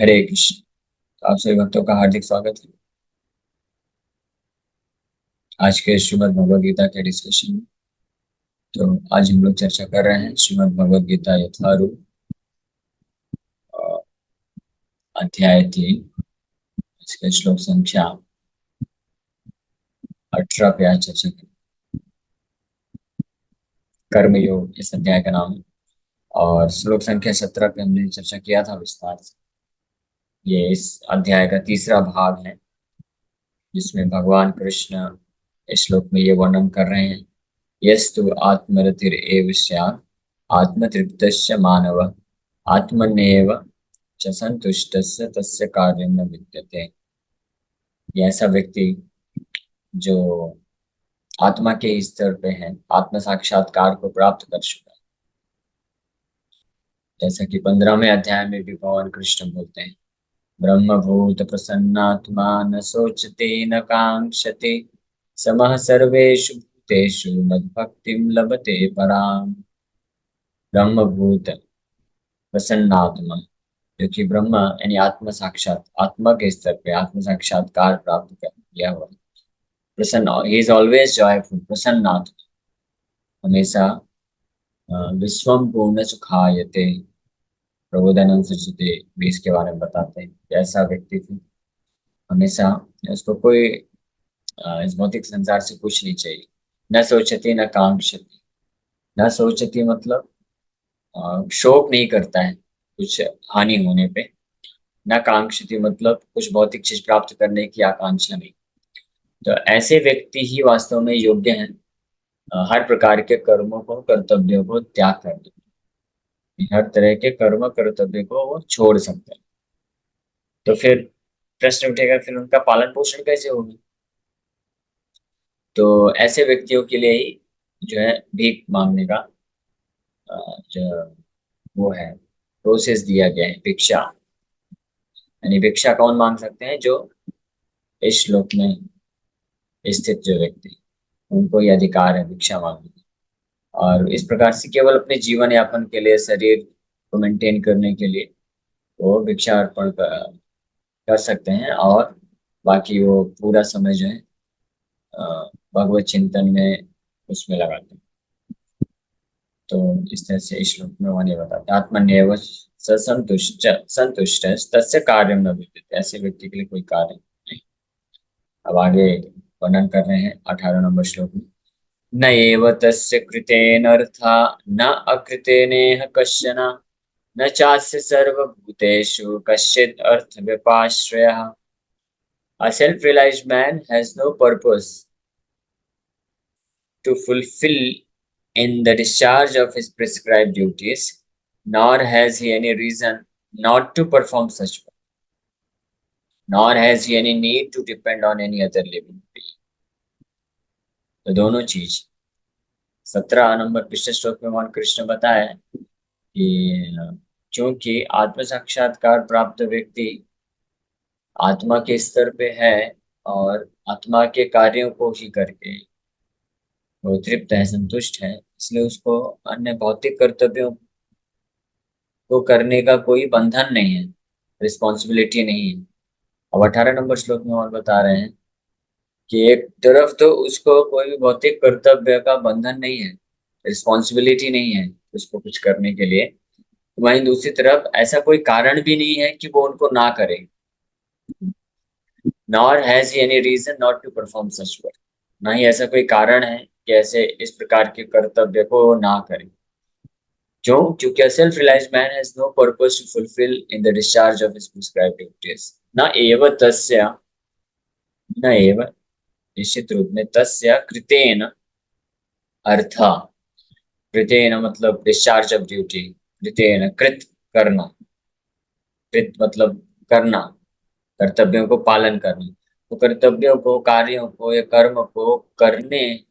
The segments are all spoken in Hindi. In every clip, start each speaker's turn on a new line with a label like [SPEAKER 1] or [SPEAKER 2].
[SPEAKER 1] हरे कृष्ण। तो आप सभी भक्तों का हार्दिक स्वागत है आज के श्रीमद् भगवद गीता के डिस्कशन में। तो आज हम लोग चर्चा कर रहे हैं श्रीमद् भगवद गीता यथारूप, अ, अध्याय 3। इसके श्लोक संख्या 18 पे आज चर्चा करें। कर्मयोग इस अध्याय का नाम है। और श्लोक संख्या 17 पे हमने चर्चा किया था विस्तार से। ये इस अध्याय का तीसरा भाग है, जिसमें भगवान कृष्ण इस श्लोक में ये वर्णन कर रहे हैं। यस्तु आत्मरतिरेव स्यात् आत्मतृप्तस्य मानवः आत्मन्येव च संतुष्टस्य तस्य कार्यं न विद्यते। ये ऐसा व्यक्ति जो आत्मा के स्तर पे है, आत्म साक्षात्कार को प्राप्त कर चुका है। जैसा कि 15वें अध्याय में भी भगवान कृष्ण बोलते हैं, ब्रह्मभूत प्रसन्नात्मा न सोचते न कांक्षते समः सर्वेषु भूतेषु मद्भक्तिं लभते पराम। ब्रह्मभूत प्रसन्नात्मा, जो कि ब्रह्म यानी आत्मा के स्तर पे आत्म साक्षात्कार प्राप्त कर लिया हुआ है। प्रसन्न, ही इज ऑलवेज जॉयफुल, प्रसन्नात्मा, हमेशा विश्वम पूर्ण सुखायते। प्रबोधानंद सरस्वती भी इसके बारे में बताते हैं कि ऐसा व्यक्ति भी हमेशा, उसको कोई इस भौतिक संसार से कुछ नहीं चाहिए। न सोचती न कांक्षती। न सोचती मतलब शोक नहीं करता है कुछ हानि होने पे। न कांक्षती मतलब कुछ भौतिक चीज प्राप्त करने की आकांक्षा नहीं। तो ऐसे व्यक्ति ही वास्तव में योग्य हैं हर प्रकार के कर्मों को, कर्तव्यों को त्याग करने। हर तरह के कर्म कर्तव्य को वो छोड़ सकते हैं। तो फिर प्रश्न उठेगा, फिर उनका पालन पोषण कैसे होगा? तो ऐसे व्यक्तियों के लिए ही जो है भीख मांगने का जो वो है प्रोसेस दिया गया है, भिक्षा। यानी भिक्षा कौन मांग सकते हैं? जो इस श्लोक में स्थित जो व्यक्ति, उनको ये अधिकार है भिक्षा मांगने का। और इस प्रकार से केवल अपने जीवन यापन के लिए, शरीर को मेंटेन करने के लिए वो भिक्षा अर्पण कर सकते हैं, और बाकी वो पूरा समय जो है भगवत चिंतन में उसमें लगाते हैं। तो इस तरह से इस श्लोक में उन्हें बताते हैं, आत्मन्येव स संतुष्ट संतुष्ट तस्य कार्यम न विद्यते। ऐसे व्यक्ति के लिए कोई कार्य नहीं। अब आगे वर्णन कर रहे हैं 18 नंबर श्लोक में। न एव तस्य कृतेनर्था न अकृतेनेह कश्चन न चास्य सर्वभूतेषु कश्चित् अर्थव्यपाश्रयः। A self-realized man has no purpose to fulfill in the discharge of his prescribed duties, nor has he any reason not to perform such work, nor has he any need to depend on any other living being. तो दोनों चीज 17 नंबर पिछले श्लोक में भगवान कृष्ण बताया कि क्योंकि आत्म साक्षात्कार प्राप्त व्यक्ति आत्मा के स्तर पे है और आत्मा के कार्यों को ही करके वो तृप्त है, संतुष्ट है, इसलिए उसको अन्य भौतिक कर्तव्यों को करने का कोई बंधन नहीं है, रिस्पॉन्सिबिलिटी नहीं है। अब 18 नंबर श्लोक में और बता रहे हैं कि एक तरफ तो उसको कोई भी भौतिक कर्तव्य का बंधन नहीं है, रिस्पॉन्सिबिलिटी नहीं है उसको कुछ करने के लिए। वहीं दूसरी तरफ ऐसा कोई कारण भी नहीं है कि वो उनको ना करे। Nor has he any reason not to perform such work. ना ही ऐसा कोई कारण है कि ऐसे इस प्रकार के कर्तव्य को ना करे। क्यों? क्योंकि a self-realized man has no purpose to fulfill in the discharge of his prescribed duties. न एव तस्य, न एव निश्चित रूप में, तस्य कृतेन अर्थ। कृतेन मतलब डिस्चार्ज ऑफ ड्यूटी, कृतेन कृत करना, कृत मतलब करना, कर्तव्यों को पालन करना। तो कर्तव्यों को, कार्यों को या कर्म को करने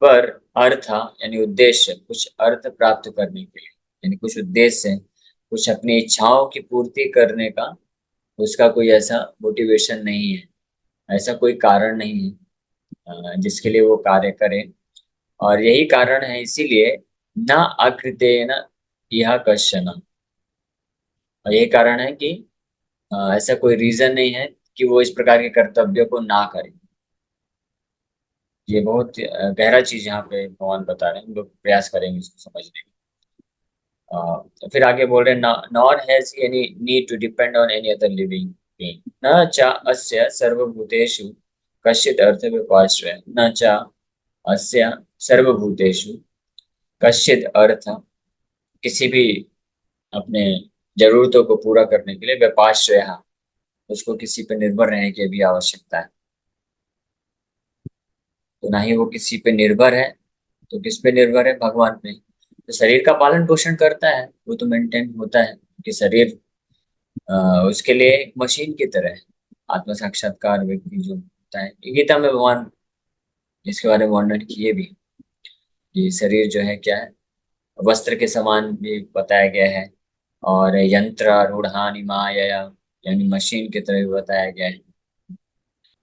[SPEAKER 1] पर अर्थ यानी उद्देश्य, कुछ अर्थ प्राप्त करने के लिए, यानी कुछ उद्देश्य, कुछ अपनी इच्छाओं की पूर्ति करने का उसका कोई ऐसा मोटिवेशन नहीं है, ऐसा कोई कारण नहीं है जिसके लिए वो कार्य करे। और यही कारण है, इसीलिए न अकृतेन यह कश्चन। और यही कारण है कि ऐसा कोई रीजन नहीं है कि वो इस प्रकार के कर्तव्य को ना करे। ये बहुत गहरा चीज यहाँ पे भगवान बता रहे हैं, हम लोग प्रयास करेंगे इसको समझने का। फिर आगे बोल रहे हैं, nor has any need to depend on any other living being, न चा अस्य सर्वभूतेषु कश्चित् अर्थ विपाश्रय, न चा अस्य सर्वभूतेषु कश्चित् अर्थ, किसी भी अपने जरूरतों को पूरा करने के लिए व्यपाश्रय, उसको किसी पे निर्भर रहने की भी आवश्यकता है। तो ना ही वो किसी पे निर्भर है, तो किस पे निर्भर है? भगवान पे। तो शरीर का पालन पोषण करता है, वो तो मेंटेन होता है कि शरीर उसके लिए एक मशीन की तरह है। आत्म साक्षात्कार व्यक्ति जो होता है, ये गीता में भगवान इसके बारे में वर्णन किए भी, कि शरीर जो है क्या है, वस्त्र के समान भी बताया गया है, और यंत्र रूढ़ानि माया, यानी मशीन की तरह भी बताया गया है।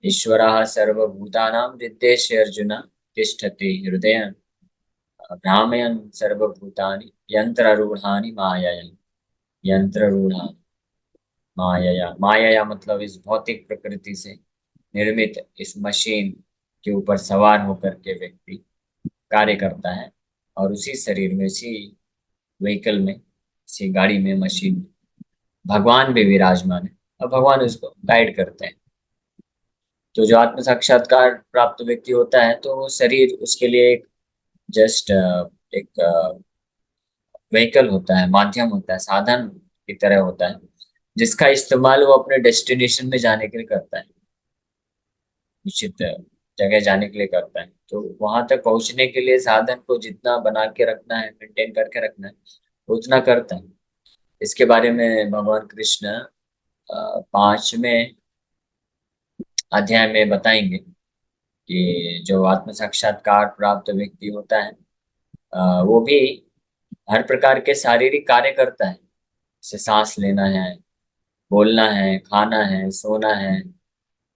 [SPEAKER 1] ईश्वरः सर्वभूतानां हृद्देश्य अर्जुन तिष्ठति हृदय भ्रामयन् सर्वभूतानि यंत्रारूढ़ानि मायया। यंत्रारूढ़ानि मायया, मायया मतलब इस भौतिक प्रकृति से निर्मित इस मशीन के ऊपर सवार होकर के व्यक्ति कार्य करता है, और उसी शरीर में, इसी व्हीकल में, इसी गाड़ी में, मशीन में भगवान भी विराजमान है, और भगवान उसको गाइड करते हैं। तो जो आत्म साक्षात्कार प्राप्त व्यक्ति होता है, तो वो शरीर उसके लिए एक जस्ट एक व्हीकल होता है, माध्यम होता है, साधन की तरह होता है, जिसका इस्तेमाल वो अपने डेस्टिनेशन में जाने के लिए करता है, निश्चित जगह जाने के लिए करता है। तो वहां तक पहुंचने के लिए साधन को जितना बना के रखना है, मेंटेन करके रखना है, उतना करता है। इसके बारे में भगवान कृष्ण 5वें अध्याय में बताएंगे कि जो आत्म साक्षात्कार प्राप्त व्यक्ति होता है, वो भी हर प्रकार के शारीरिक कार्य करता है, जैसे सांस लेना है, बोलना है, खाना है, सोना है,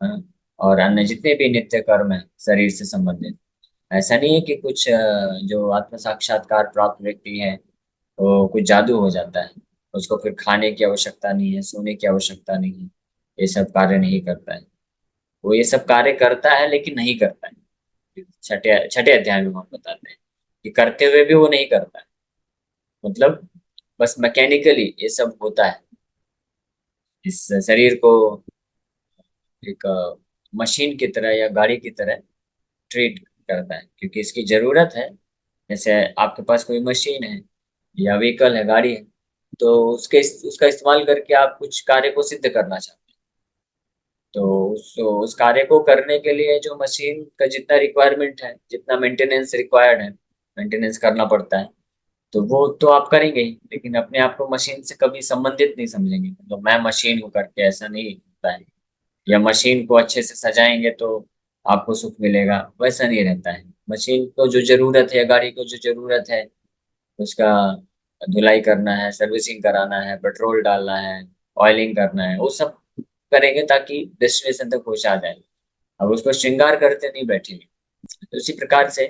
[SPEAKER 1] हाँ, और अन्य जितने भी नित्य कर्म है शरीर से संबंधित। ऐसा नहीं है कि कुछ जो आत्म साक्षात्कार प्राप्त व्यक्ति है वो कुछ जादू हो जाता है, उसको फिर खाने की आवश्यकता नहीं है, सोने की आवश्यकता नहीं है, ये सब कार्य नहीं करता है। वो ये सब कार्य करता है लेकिन नहीं करता है। छठे छठे अध्याय में हम बताते हैं कि करते हुए भी वो नहीं करता है, मतलब बस मैकेनिकली ये सब होता है। इस शरीर को एक मशीन की तरह या गाड़ी की तरह ट्रीट करता है, क्योंकि इसकी जरूरत है। जैसे आपके पास कोई मशीन है या व्हीकल है, गाड़ी है, तो उसका इस्तेमाल करके आप कुछ कार्य को सिद्ध करना चाहते हैं। तो उस कार्य को करने के लिए जो मशीन का जितना रिक्वायरमेंट है, जितना मेंटेनेंस रिक्वायर्ड है, मेंटेनेंस करना पड़ता है, तो वो तो आप करेंगे ही, लेकिन अपने आप को मशीन से कभी संबंधित नहीं समझेंगे, मतलब मैं मशीन हूँ करके, ऐसा नहीं होता है। या मशीन को अच्छे से सजाएंगे तो आपको सुख मिलेगा, वैसा नहीं रहता है। मशीन को जो जरूरत है, गाड़ी को जो जरूरत है, उसका धुलाई करना है, सर्विसिंग कराना है, पेट्रोल डालना है, ऑयलिंग करना है, वो सब करेंगे ताकि डेस्टिनेशन तक पहुंचा जाए। अब उसको श्रृंगार करते नहीं बैठेंगे। तो इसी प्रकार से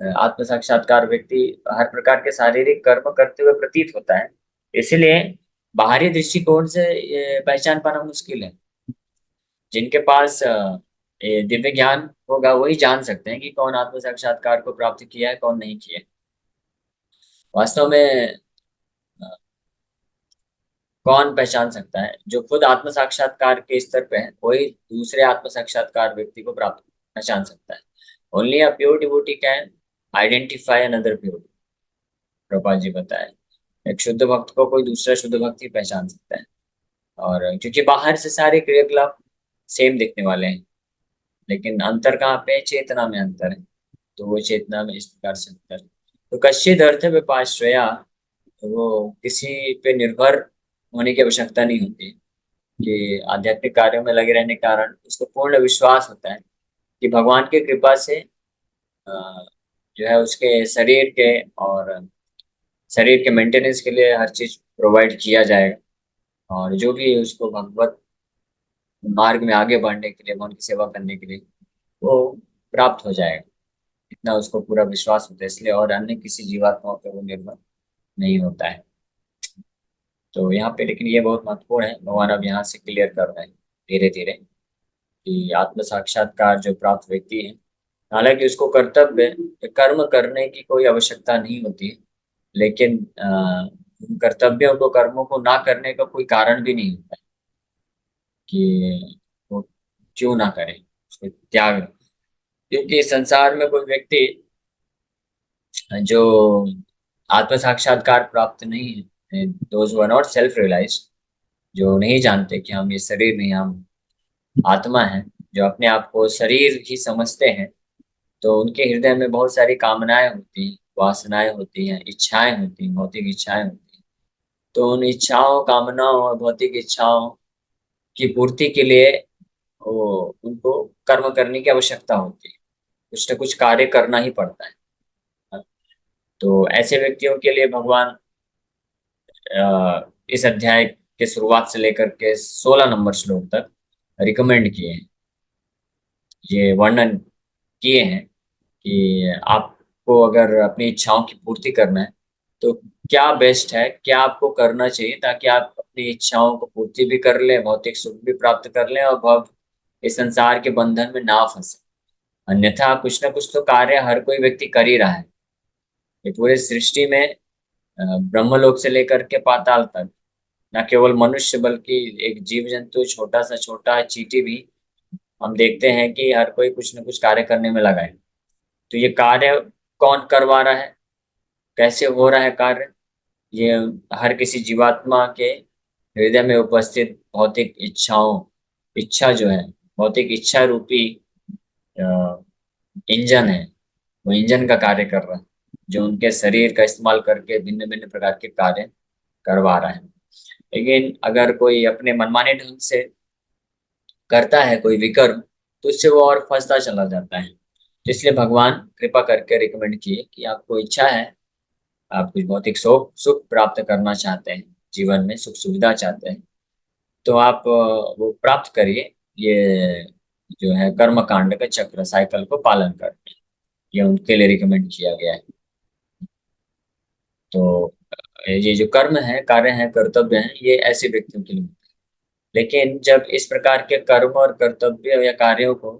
[SPEAKER 1] आत्म साक्षात्कार व्यक्ति हर प्रकार के शारीरिक कर्म करते हुए प्रतीत होता है। इसीलिए बाहरी दृष्टिकोण से ये पहचान पाना मुश्किल है। जिनके पास ये दिव्य ज्ञान होगा वही जान सकते हैं कि कौन आत्म साक्षात्कार को प्राप्त किया है, कौन नहीं किया है। वास्तव में अ, कौन पहचान सकता है? जो खुद आत्म साक्षात्कार के स्तर पे है वही दूसरे आत्म साक्षात्कार व्यक्ति को प्राप्त पहचान सकता है। Only a pure devotee can identify another pure, Prabhupada ji बताए। एक शुद्ध भक्त को कोई दूसरा शुद्ध भक्त ही पहचान सकता है। और क्योंकि बाहर से सारे क्रियाकलाप सेम दिखने वाले हैं, लेकिन अंतर कहाँ पे है? चेतना में अंतर है। तो वो चेतना में इस प्रकार से अंतर है। तो कश्चिद अर्थ विपाश्रया, तो वो किसी पे निर्भर होने की आवश्यकता नहीं होती, कि आध्यात्मिक कार्यों में लगे रहने के कारण उसको पूर्ण विश्वास होता है कि भगवान की कृपा से जो है उसके शरीर के और शरीर के मेंटेनेंस के लिए हर चीज प्रोवाइड किया जाएगा, और जो भी उसको भगवत मार्ग में आगे बढ़ने के लिए, भगवान की सेवा करने के लिए वो प्राप्त हो जाएगा। इतना उसको पूरा विश्वास होता है, इसलिए और अन्य किसी जीवात्मा पर वो निर्भर नहीं होता है। तो यहाँ पे लेकिन ये बहुत महत्वपूर्ण है, भगवान अब यहाँ से क्लियर कर रहे हैं धीरे धीरे कि आत्म साक्षात्कार जो प्राप्त व्यक्ति है, हालांकि उसको कर्तव्य कर्म करने की कोई आवश्यकता नहीं होती है, लेकिन उन कर्तव्यों को कर्मों को ना करने का कोई कारण भी नहीं होता है कि वो क्यों ना करे, उसको त्याग। क्योंकि संसार में कोई व्यक्ति जो आत्म साक्षात्कार प्राप्त नहीं है, those who are not self realise, जो नहीं जानते कि हम ये शरीर नहीं, हम आत्मा है, जो अपने आप को शरीर ही समझते हैं, तो उनके हृदय में बहुत सारी कामनाएं होती हैं, वासनाएं होती हैं, इच्छाएं होती हैं, भौतिक इच्छाएं होती हैं। तो उन इच्छाओं, कामनाओं और भौतिक इच्छाओं की पूर्ति के लिए वो उनको कर्म करने की आवश्यकता होती है, कुछ न कुछ कार्य करना ही पड़ता है। तो ऐसे व्यक्तियों के लिए भगवान इस अध्याय के शुरुआत से लेकर के 16 नंबर श्लोक तक रिकमेंड किए हैं, ये वर्णन किए हैं कि आपको अगर अपनी इच्छाओं की पूर्ति करना है तो क्या बेस्ट है, क्या आपको करना चाहिए ताकि आप अपनी इच्छाओं को पूर्ति भी कर लें, भौतिक सुख भी प्राप्त कर लें और भव इस संसार के बंधन में ना फंसे। अन्यथा कुछ ना कुछ तो कार्य हर कोई व्यक्ति कर ही रहा है। ये पूरे सृष्टि में ब्रह्मलोक से लेकर के पाताल तक, न केवल मनुष्य बल्कि एक जीव जंतु, छोटा सा छोटा चींटी भी, हम देखते हैं कि हर कोई कुछ न कुछ कार्य करने में लगा है। तो ये कार्य कौन करवा रहा है, कैसे हो रहा है कार्य, ये हर किसी जीवात्मा के हृदय में उपस्थित भौतिक इच्छाओं, इच्छा जो है, भौतिक इच्छा रूपी इंजन है, वो इंजन का कार्य कर रहा है, जो उनके शरीर का इस्तेमाल करके भिन्न भिन्न प्रकार के कार्य करवा रहा है। लेकिन अगर कोई अपने मनमाने ढंग से करता है कोई विकर्म, तो उससे वो और फंसता चला जाता है। तो इसलिए भगवान कृपा करके रिकमेंड किए कि आपको इच्छा है, आप कुछ भौतिक सुख सुख प्राप्त करना चाहते हैं, जीवन में सुख सुविधा चाहते हैं, तो आप वो प्राप्त करिए। ये जो है कर्म कांड का चक्र साइकिल को पालन करके, ये उनके लिए रिकमेंड किया गया है। तो ये जो कर्म है, कार्य है, कर्तव्य है, ये ऐसे व्यक्तियों के लिए। लेकिन जब इस प्रकार के कर्म और कर्तव्य या कार्यों को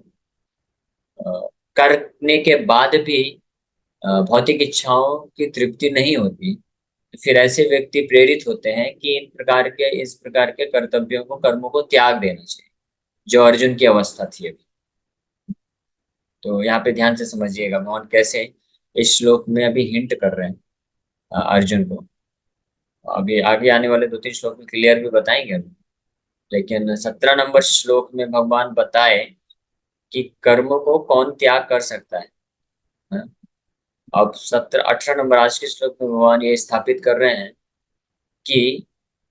[SPEAKER 1] करने के बाद भी भौतिक इच्छाओं की तृप्ति नहीं होती, तो फिर ऐसे व्यक्ति प्रेरित होते हैं कि इस प्रकार के कर्तव्यों को, कर्मों को त्याग देना चाहिए, जो अर्जुन की अवस्था थी अभी। तो यहाँ पे ध्यान से समझिएगा भगवान कैसे इस श्लोक में अभी हिंट कर रहे हैं अर्जुन को। अभी आगे आने वाले 2-3 श्लोक में क्लियर भी बताएंगे हम। लेकिन 17 नंबर श्लोक में भगवान बताए कि कर्म को कौन त्याग कर सकता है। हाँ? अब 17-18 नंबर आज के श्लोक में भगवान ये स्थापित कर रहे हैं कि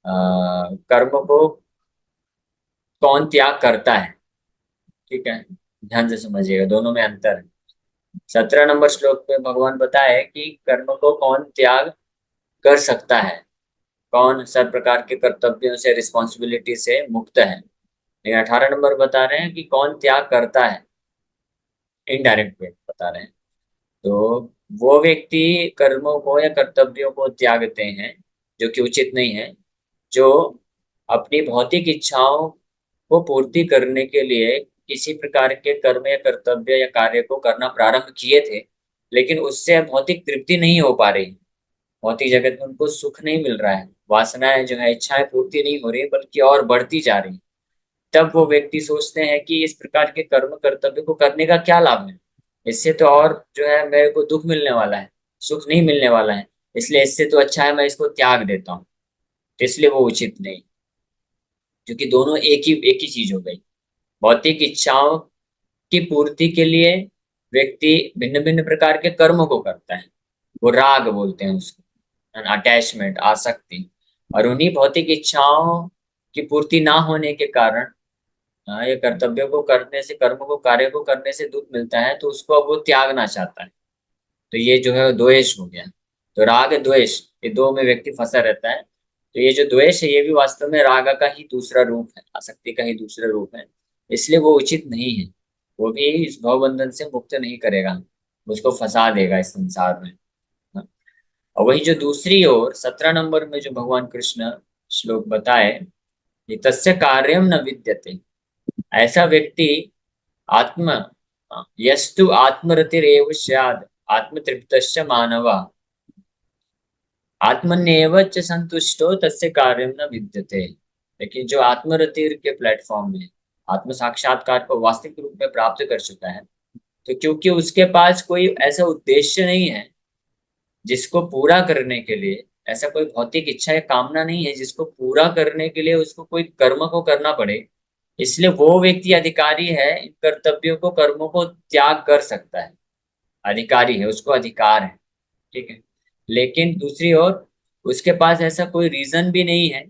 [SPEAKER 1] कर्म को कौन त्याग करता है। ठीक है, ध्यान से समझिएगा, दोनों में अंतर है। 17 नंबर श्लोक में भगवान बताए कि कर्म को कौन त्याग कर सकता है, कौन सब प्रकार के कर्तव्यों से, रिस्पॉन्सिबिलिटी से मुक्त है। लेकिन 18 नंबर बता रहे हैं कि कौन त्याग करता है, इनडायरेक्ट वे बता रहे हैं। तो वो व्यक्ति कर्मों को या कर्तव्यों को त्यागते हैं, जो कि उचित नहीं है, जो अपनी भौतिक इच्छाओं को पूर्ति करने के लिए किसी प्रकार के कर्म या कर्तव्य या कार्य को करना प्रारंभ किए थे, लेकिन उससे भौतिक तृप्ति नहीं हो पा रही, भौतिक जगत में उनको सुख नहीं मिल रहा है, वासनाएं जो है, इच्छाएं पूर्ति नहीं हो रही बल्कि और बढ़ती जा रही। तब वो व्यक्ति सोचते हैं कि इस प्रकार के कर्म कर्तव्य को करने का क्या लाभ है, इससे तो और जो है मेरे को दुख मिलने वाला है, सुख नहीं मिलने वाला है, इसलिए इससे तो अच्छा है मैं इसको त्याग देता हूँ। तो इसलिए वो उचित नहीं, क्योंकि दोनों एक ही चीज हो गई। भौतिक इच्छाओं की पूर्ति के लिए व्यक्ति भिन्न भिन्न प्रकार के कर्मों को करता है, वो राग बोलते हैं उसको, अटैचमेंट, आसक्ति। और उन्हीं भौतिक इच्छाओं की पूर्ति ना होने के कारण ये कर्तव्यों को करने से, कर्म को, कार्य को करने से दुख मिलता है, तो उसको अब वो त्यागना चाहता है। तो ये जो है द्वेष हो गया। तो राग द्वेष, ये दो में व्यक्ति फंसा रहता है। तो ये जो द्वेष है, ये भी वास्तव में राग का ही दूसरा रूप है, आसक्ति का ही दूसरा रूप है। इसलिए वो उचित नहीं है, वो भी इस भवबंधन से मुक्त नहीं करेगा, उसको फंसा देगा इस संसार में। हाँ। और वही जो दूसरी ओर 17 नंबर में जो भगवान कृष्ण श्लोक बताए कि तस्य कार्यम न विद्यते। ऐसा व्यक्ति आत्म यस्तु आत्मरतिरेव स्यात् आत्मतृप्तश्च मानवा आत्मन्येव च संतुष्टो तस्य कार्यम न विद्यते। लेकिन जो आत्मरति के प्लेटफॉर्म में आत्म साक्षात्कार को वास्तविक रूप में प्राप्त कर चुका है, तो क्योंकि उसके पास कोई ऐसा उद्देश्य नहीं है जिसको पूरा करने के लिए, ऐसा कोई भौतिक इच्छा या कामना नहीं है जिसको पूरा करने के लिए उसको कोई कर्म को करना पड़े, इसलिए वो व्यक्ति अधिकारी है, इन कर्तव्यों को कर्मों को त्याग कर सकता है। अधिकारी है, उसको अधिकार है। ठीक है। लेकिन दूसरी ओर उसके पास ऐसा कोई रीजन भी नहीं है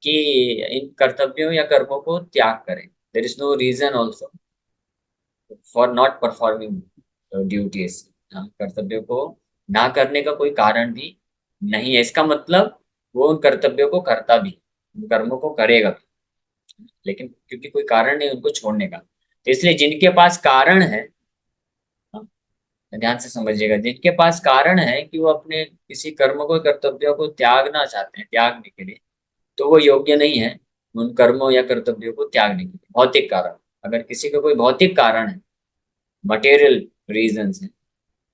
[SPEAKER 1] कि इन कर्तव्यों या कर्मों को त्याग करें। There is no reason also for not performing duties. कर्तव्यों को ना करने का कोई कारण भी नहीं है। इसका मतलब वो उन कर्तव्यों को करता भी, उन कर्मों को करेगा भी, लेकिन क्योंकि कोई कारण नहीं उनको छोड़ने का, तो इसलिए जिनके पास कारण है, हाँ, ध्यान से समझिएगा, जिनके पास कारण है कि वो अपने किसी कर्म को कर्तव्यों को त्यागना चाहते हैं, त्यागने के लिए, तो वो योग्य नहीं है उन कर्मों या कर्तव्यों को त्यागने के लिए। भौतिक कारण, अगर किसी का कोई भौतिक कारण है, मटेरियल रीजंस है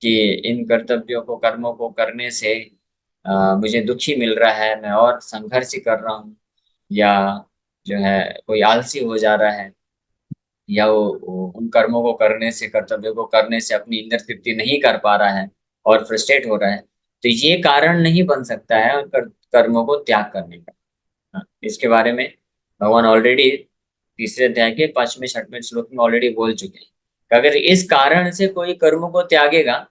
[SPEAKER 1] कि इन कर्तव्यों को कर्मों को करने से मुझे दुखी मिल रहा है, मैं और संघर्ष ही कर रहा हूँ, या जो है कोई आलसी हो जा रहा है, या वो उन कर्मों को करने से, कर्तव्यों को करने से अपनी इंद्र तृप्ति नहीं कर पा रहा है और फ्रस्ट्रेट हो रहा है, तो ये कारण नहीं बन सकता है उन कर्मों को त्याग करने का। हाँ, इसके बारे में भगवान ऑलरेडी तीसरे अध्याय के 5वें 6वें श्लोक में ऑलरेडी बोल चुके हैं कि अगर इस कारण से कोई कर्म को त्यागेगा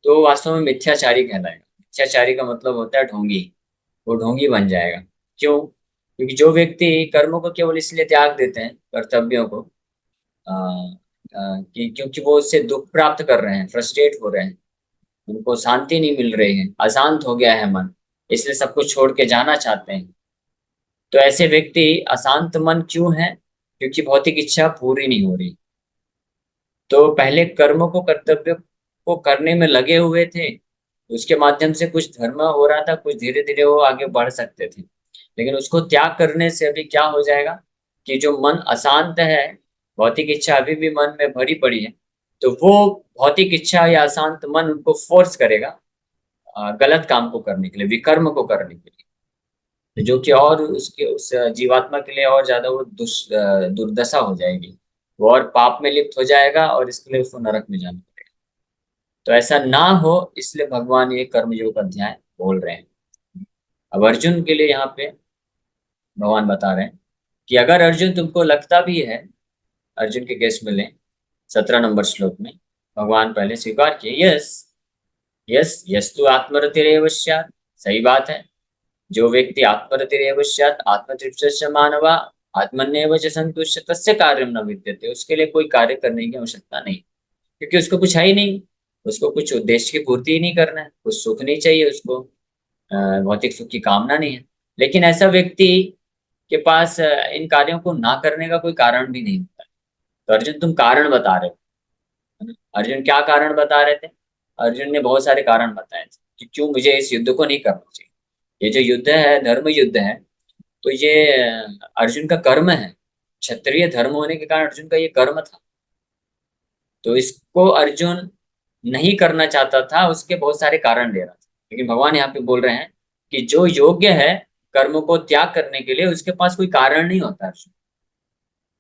[SPEAKER 1] तो वो वास्तव में मिथ्याचारी कहलाएगा। मिथ्याचारी का मतलब होता है ढोंगी, वो ढोंगी बन जाएगा। क्यों? क्योंकि जो व्यक्ति कर्मों को केवल इसलिए त्याग देते हैं, कर्तव्यों को, कि क्योंकि वो उससे दुख प्राप्त कर रहे हैं, फ्रस्ट्रेट हो रहे हैं, उनको शांति नहीं मिल रही है, अशांत हो गया है मन, इसलिए सब कुछ छोड़ के जाना चाहते हैं, तो ऐसे व्यक्ति अशांत मन क्यों है? क्योंकि भौतिक इच्छा पूरी नहीं हो रही। तो पहले कर्मों को कर्तव्य को करने में लगे हुए थे, उसके माध्यम से कुछ धर्म हो रहा था, कुछ धीरे धीरे वो आगे बढ़ सकते थे। लेकिन उसको त्याग करने से अभी क्या हो जाएगा कि जो मन अशांत है, भौतिक इच्छा अभी भी मन में भरी पड़ी है, तो वो भौतिक इच्छा या अशांत मन उनको फोर्स करेगा गलत काम को करने के लिए, विकर्म को करने के लिए, जो कि और उसके उस जीवात्मा के लिए और ज्यादा वो दुर्दशा हो जाएगी। वो और पाप में लिप्त हो जाएगा और इसके लिए उसको नरक में जाना पड़ेगा। तो ऐसा ना हो, इसलिए भगवान ये कर्मयोग अध्याय बोल रहे हैं। अब अर्जुन के लिए यहाँ पे भगवान बता रहे हैं कि अगर अर्जुन तुमको लगता भी है, अर्जुन के केस में लें 17 नंबर श्लोक में भगवान पहले स्वीकार किए, यस यस यस तु आत्मरतिरेव स्यात्। सही बात है, जो व्यक्ति आत्मरतिरेव स्यात् आत्मतृप्तस्य मानवा आत्मन्येव च संतुष्ट तस्य कार्यम न विद्यते। उसके लिए कोई कार्य करने की आवश्यकता नहीं, क्योंकि उसको कुछ है ही नहीं, उसको कुछ उद्देश्य की पूर्ति ही नहीं करना है, कुछ सुख नहीं चाहिए उसको, भौतिक सुख की कामना नहीं है। लेकिन ऐसा व्यक्ति के पास इन कार्यों को ना करने का कोई कारण भी नहीं होता है। तो अर्जुन तुम कारण बता रहे हो, है ना? अर्जुन क्या कारण बता रहे थे? अर्जुन ने बहुत सारे कारण बताए थे कि क्यों मुझे इस युद्ध को नहीं करना चाहिए। ये जो युद्ध है धर्म युद्ध है, तो ये अर्जुन का कर्म है, क्षत्रिय धर्म होने के कारण अर्जुन का ये कर्म था। तो इसको अर्जुन नहीं करना चाहता था, उसके बहुत सारे कारण दे रहा था। लेकिन भगवान यहाँ पे बोल रहे हैं कि जो योग्य है कर्मों को त्याग करने के लिए, उसके पास कोई कारण नहीं होता अर्जुन।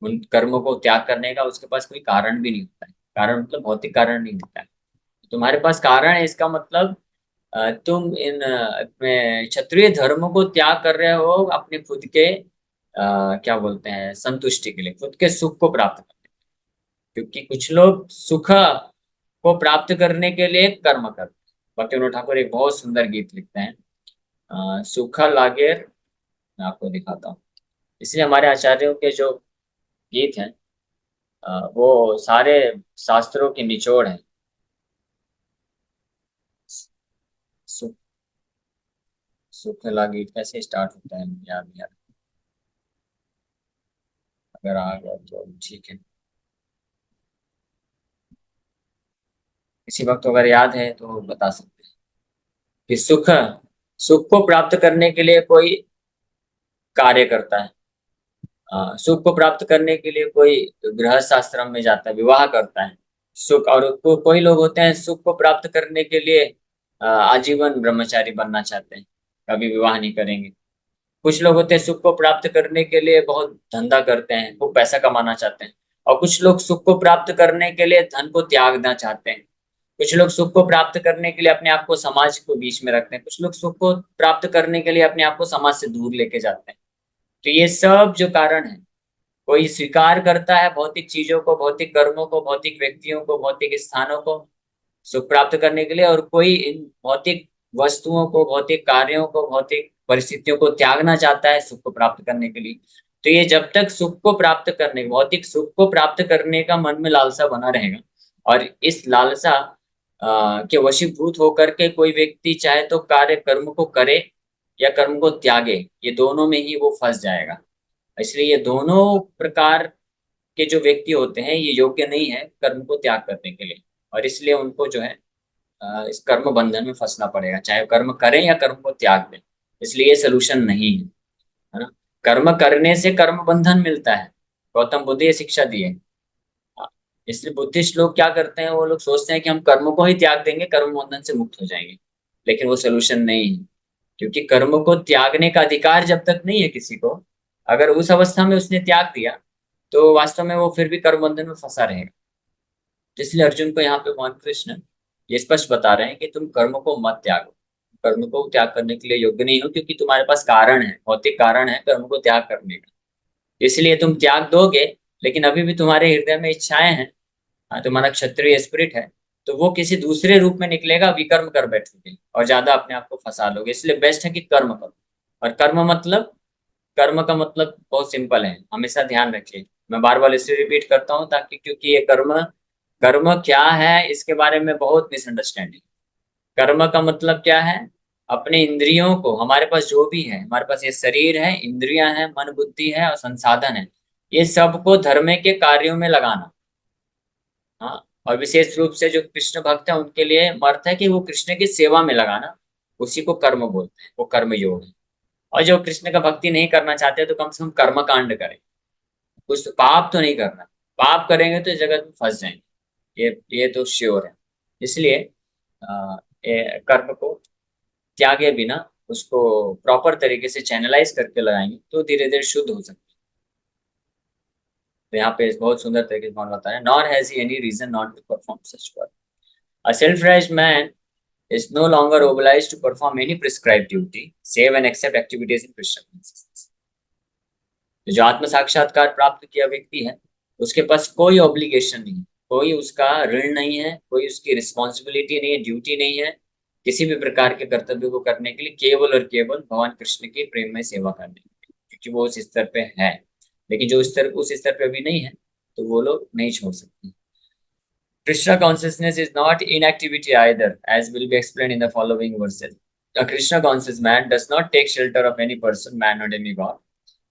[SPEAKER 1] उन कर्मों को त्याग करने का उसके पास कोई कारण भी नहीं होता है। कारण मतलब भौतिक कारण नहीं होता है। तुम्हारे पास कारण है, इसका मतलब तुम इन अपने क्षत्रिय धर्म को त्याग कर रहे हो अपने खुद के क्या बोलते हैं, संतुष्टि के लिए, खुद के सुख को प्राप्त करने। क्योंकि कुछ लोग सुख को प्राप्त करने के लिए कर्म करते हैं। भक्तिविनोद ठाकुर एक बहुत सुंदर गीत लिखते हैं, सुख लागेर, मैं आपको दिखाता हूँ। इसलिए हमारे आचार्यों के जो गीत हैं वो सारे शास्त्रों की निचोड़ है। सुख, सुख लागे कैसे स्टार्ट होता है मुझे याद नहीं आ रहा। अगर आ गया तो ठीक है, किसी वक्त अगर याद है तो बता सकते हैं कि सुख, सुख को प्राप्त करने के लिए कोई कार्य करता है। सुख को प्राप्त करने के लिए कोई गृहस्थ आश्रम में जाता है, विवाह करता है। सुख और कोई लोग होते हैं सुख को प्राप्त करने के लिए आजीवन ब्रह्मचारी बनना चाहते हैं, कभी विवाह नहीं करेंगे। कुछ लोग होते हैं सुख को प्राप्त करने के लिए बहुत धंधा करते हैं, वो पैसा कमाना चाहते हैं। और कुछ लोग सुख को प्राप्त करने के लिए धन को त्यागना चाहते हैं। कुछ लोग सुख को प्राप्त करने के लिए अपने आप को समाज को बीच में रखते हैं। कुछ लोग सुख को प्राप्त करने के लिए अपने आप को समाज से दूर लेके जाते हैं। तो ये सब जो कारण है, कोई स्वीकार करता है भौतिक चीजों को, भौतिक कर्मों को, भौतिक व्यक्तियों को, भौतिक स्थानों को सुख प्राप्त करने के लिए, और कोई इन भौतिक वस्तुओं को, भौतिक कार्यों को, भौतिक परिस्थितियों को त्यागना चाहता है सुख को प्राप्त करने के लिए। तो ये जब तक सुख को प्राप्त करने, भौतिक सुख को प्राप्त करने का मन में लालसा बना रहेगा, और इस लालसा के वशीभूत होकर के कोई व्यक्ति चाहे तो कार्य कर्म को करे या कर्म को त्यागे, ये दोनों में ही वो फंस जाएगा। इसलिए ये दोनों प्रकार के जो व्यक्ति होते हैं ये योग्य नहीं है कर्म को त्याग करने के लिए, और इसलिए उनको जो है इस कर्म बंधन में फंसना पड़ेगा, चाहे कर्म करें या कर्म को त्याग दें। इसलिए ये सोल्यूशन नहीं है ना। कर्म करने से कर्म बंधन मिलता है, गौतम बुद्ध ये शिक्षा दी है। हाँ, इसलिए बुद्धिस्ट लोग क्या करते हैं, वो लोग सोचते हैं कि हम कर्म को ही त्याग देंगे, कर्म बंधन से मुक्त हो जाएंगे। लेकिन वो सोल्यूशन नहीं है, क्योंकि कर्म को त्यागने का अधिकार जब तक नहीं है किसी को, अगर उस अवस्था में उसने त्याग दिया तो वास्तव में वो फिर भी कर्म बंधन में फंसा रहेगा। तो इसलिए अर्जुन को यहाँ पे भगवान कृष्ण ये स्पष्ट बता रहे हैं कि तुम कर्म को मत त्यागो। कर्म को त्याग करने के लिए योग्य नहीं हो, क्योंकि तुम्हारे पास कारण है, भौतिक कारण है कर्म को त्याग करने का। इसलिए तुम त्याग दोगे, लेकिन अभी भी तुम्हारे हृदय में इच्छाएं हैं। तुम्हारा क्षत्रिय स्पिरिट है, तो वो किसी दूसरे रूप में निकलेगा, विकर्म कर बैठोगे और ज्यादा अपने आप को फंसा लोगे। इसलिए बेस्ट है कि कर्म करो। और कर्म का मतलब बहुत सिंपल है, हमेशा ध्यान रखिए। मैं बार बार इसलिए रिपीट करता हूँ ताकि, क्योंकि ये कर्म कर्म क्या है इसके बारे में बहुत मिसअंडरस्टैंडिंग। कर्म का मतलब क्या है, अपने इंद्रियों को, हमारे पास जो भी है, हमारे पास ये शरीर है, इंद्रियां हैं, मन बुद्धि है और संसाधन है, ये सबको धर्म के कार्यों में लगाना। हाँ, और विशेष रूप से जो कृष्ण भक्त है उनके लिए अर्थ है कि वो कृष्ण की सेवा में लगाना, उसी को कर्म बोलते हैं, वो कर्म योग है। और जो कृष्ण का भक्ति नहीं करना चाहते तो कम से कम कर्म कांड करें, कुछ तो पाप तो नहीं करना। पाप करेंगे तो इस जगत में फंस जाएंगे, ये तो श्योर है। इसलिए कर्म को त्यागे बिना उसको प्रॉपर तरीके से चैनलाइज करके लगाएंगे तो धीरे धीरे शुद्ध हो सकते हैं। तो यहाँ पे बहुत सुंदर तरीके से भगवान बता रहे हैं, nor has he any reason not to perform such work. A self raised man is no longer obliged to perform any prescribed duty save and accept activities in Krishna consciousness। तो जो आत्म साक्षात्कार प्राप्त किया व्यक्ति है उसके पास कोई ऑब्लिगेशन नहीं, कोई उसका ऋण नहीं है, कोई उसकी रिस्पॉन्सिबिलिटी नहीं है, ड्यूटी नहीं है किसी भी प्रकार के कर्तव्य को करने के लिए, केवल और केवल भगवान कृष्ण की प्रेम में सेवा करने के लिए, क्योंकि वो उस स्तर पे है। लेकिन जो उस स्तर पे अभी नहीं है तो वो लोग नहीं छोड़ सकते। Krishna consciousness is not inactivity either, as will be explained in the following verses. A Krishna conscious man does not take shelter of any person, man, or demigod.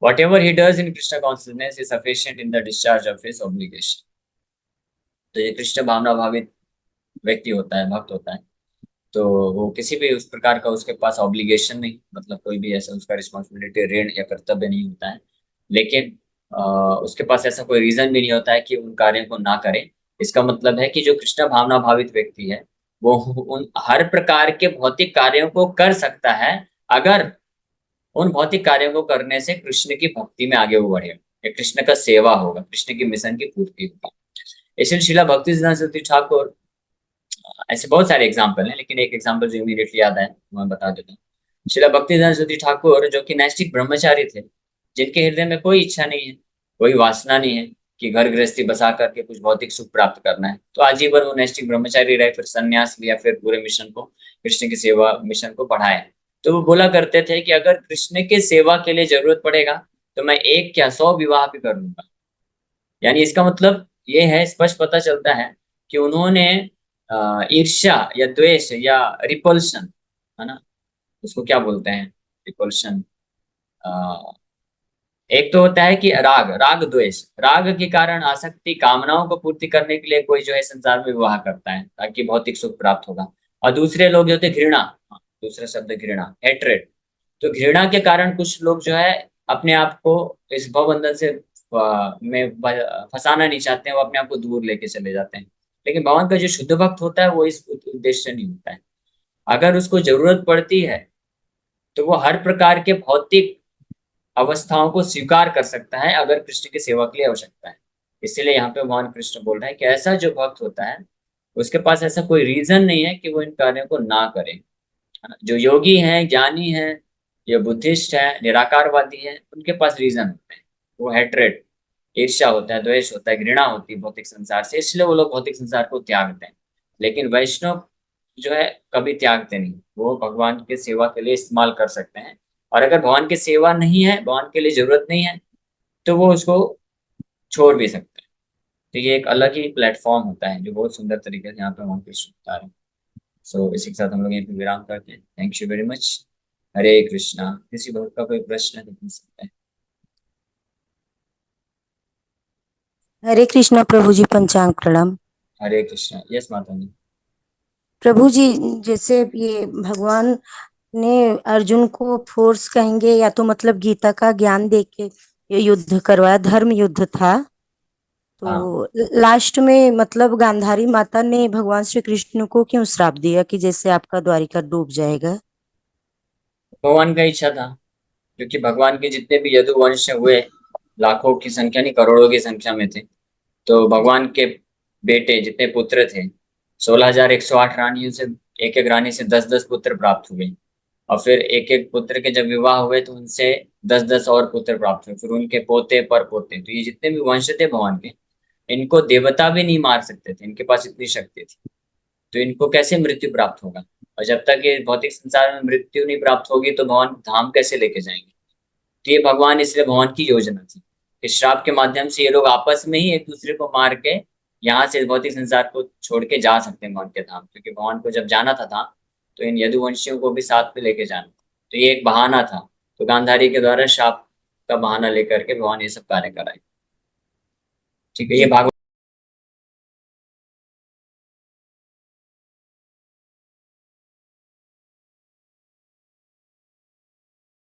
[SPEAKER 1] Whatever he does in Krishna consciousness is sufficient in the discharge of his obligation. तो ये कृष्ण भावना भावित व्यक्ति होता है, भक्त होता है, तो वो किसी भी उस प्रकार का उसके पास ऑब्लिगेशन नहीं, मतलब कोई भी ऐसा उसका रिस्पॉन्सिबिलिटी, ऋण या कर्तव्य नहीं होता है। लेकिन उसके पास ऐसा कोई रीजन भी नहीं होता है कि उन कार्यों को ना करे। इसका मतलब है कि जो कृष्ण भावना भावित व्यक्ति है वो उन हर प्रकार के भौतिक कार्यों को कर सकता है, अगर उन भौतिक कार्यों को करने से कृष्ण की भक्ति में आगे वो बढ़ेगा या कृष्ण का सेवा होगा, कृष्ण की मिशन की पूर्ति होगी। इसलिए श्रीला भक्ति सिद्धांत सरस्वती ठाकुर, ऐसे बहुत सारे एग्जाम्पल हैं लेकिन एक एग्जाम्पल जो इमीडिएटली याद है मैं बता देता हूँ। श्रीला भक्ति सिद्धांत सरस्वती ठाकुर जो कि नैष्ठिक ब्रह्मचारी थे, जिनके हृदय में कोई इच्छा नहीं है, कोई वासना नहीं है कि घर गृहस्थी बसा करके कुछ भौतिक सुख प्राप्त करना है, तो आजीवन वो नैष्ठिक ब्रह्मचारी रहे, फिर संन्यास लिया, फिर पूरे मिशन को, कृष्ण की सेवा मिशन को बढ़ाया। तो वो बोला करते थे कि अगर कृष्ण के सेवा के लिए जरूरत पड़ेगा तो मैं एक क्या 100 विवाह भी कर लूंगा। यानी इसका मतलब ये है, स्पष्ट पता चलता है कि उन्होंने ईर्ष्या या द्वेष या रिपल्शन, है ना, उसको क्या बोलते हैं, रिपल्शन। एक तो होता है कि राग, राग द्वेष, राग के कारण आसक्ति, कामनाओं को पूर्ति करने के लिए कोई जो है संसार में विवाह करता है ताकि भौतिक सुख प्राप्त होगा। और दूसरे लोग जो होते घृणा, दूसरा शब्द घृणा, हेट्रेड। तो घृणा के कारण कुछ लोग जो है अपने आप को इस भवबंधन से फंसाना नहीं चाहते हैं, वो अपने आप को दूर लेके चले जाते हैं। लेकिन भगवान का जो शुद्ध भक्त होता है वो इस उद्देश्य से नहीं होता है। अगर उसको जरूरत पड़ती है तो वो हर प्रकार के भौतिक अवस्थाओं को स्वीकार कर सकता है, अगर कृष्ण की सेवा के लिए आवश्यकता है। इसीलिए यहाँ पे भगवान कृष्ण बोल रहे हैं कि ऐसा जो भक्त होता है उसके पास ऐसा कोई रीजन नहीं है कि वो इन कार्यों को ना करे, है ना। जो योगी हैं, ज्ञानी हैं, ये बुद्धिस्ट है, निराकारवादी है, उनके पास रीजन होते हैं। वो हेट्रेड, ईर्ष्या होता है, द्वेष होता है, घृणा होती है भौतिक संसार से, इसलिए वो लोग भौतिक संसार को त्यागते हैं। लेकिन वैष्णव जो है कभी त्यागते नहीं, वो भगवान के सेवा के लिए इस्तेमाल कर सकते हैं। और अगर भगवान की सेवा नहीं है, भगवान के लिए जरूरत नहीं है, तो वो उसको छोड़ भी सकते हैं। तो ये एक अलग ही प्लेटफॉर्म होता है जो बहुत सुंदर तरीके से यहाँ पे भगवान कृष्ण बता रहे हैं। सो इसी के साथ हम लोग यहीं पे विराम करते हैं। Thank you very much. Hare Krishna. किसी भक्त का कोई प्रश्न है तो पूछ सकते हैं।
[SPEAKER 2] हरे कृष्णा प्रभु जी, पंचांग प्रणाम।
[SPEAKER 1] हरे कृष्णा। यस माता जी।
[SPEAKER 2] प्रभु जी, जैसे ये भगवान ने अर्जुन को फोर्स कहेंगे या तो मतलब गीता का ज्ञान देके ये युद्ध करवाया, धर्म युद्ध था।
[SPEAKER 1] हाँ,
[SPEAKER 2] तो लास्ट में मतलब गांधारी माता ने भगवान श्री कृष्ण को क्यों श्राप दिया कि जैसे आपका द्वारिका डूब जाएगा?
[SPEAKER 1] भगवान का इच्छा था। क्योंकि भगवान के जितने भी यदुवंश हुए, लाखों की संख्या नहीं, करोड़ों की संख्या में थे। तो भगवान के बेटे जितने पुत्र थे, 16,108 रानियों से एक एक रानी से 10-10 पुत्र प्राप्त हुए। और फिर एक एक पुत्र के जब विवाह हुए तो उनसे 10-10 और पुत्र प्राप्त हुए, फिर उनके पोते पर पोते। तो ये जितने भी वंश थे भगवान के, इनको देवता भी नहीं मार सकते थे, इनके पास इतनी शक्ति थी। तो इनको कैसे मृत्यु प्राप्त होगा? और जब तक ये भौतिक संसार में मृत्यु नहीं प्राप्त होगी तो भगवान धाम कैसे लेके जाएंगे? तो ये भगवान, इसलिए भगवान की योजना थी कि श्राप के माध्यम से ये लोग आपस में ही एक दूसरे को मार के यहाँ से भौतिक संसार को छोड़ के जा सकते हैं भगवान के धाम। क्योंकि भगवान को जब जाना था धाम, तो इन यदुवंशियों को भी साथ में लेके जाना था। तो ये एक बहाना था। तो गांधारी के द्वारा श्राप का बहाना लेकर के भगवान ये सब कार्य कराए। ठीक है, ये
[SPEAKER 2] जी।
[SPEAKER 1] भागवत